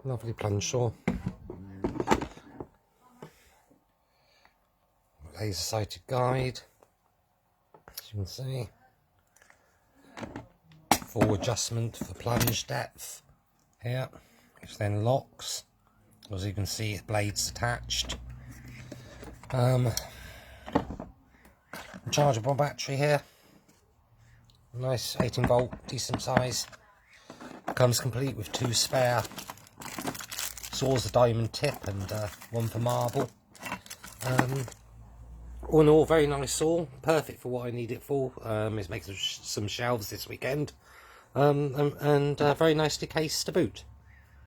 Lovely plunge saw. Laser sighted guide, as you can see. Full adjustment for plunge depth here, which then locks. As you can see, the blade's attached. Chargeable battery here. Nice 18 volt, decent size. Comes complete with 2 spare saws, a diamond tip and one for marble. All in all, very nice saw, perfect for what I need it for. It's making some shelves this weekend, and very nicely cased to boot.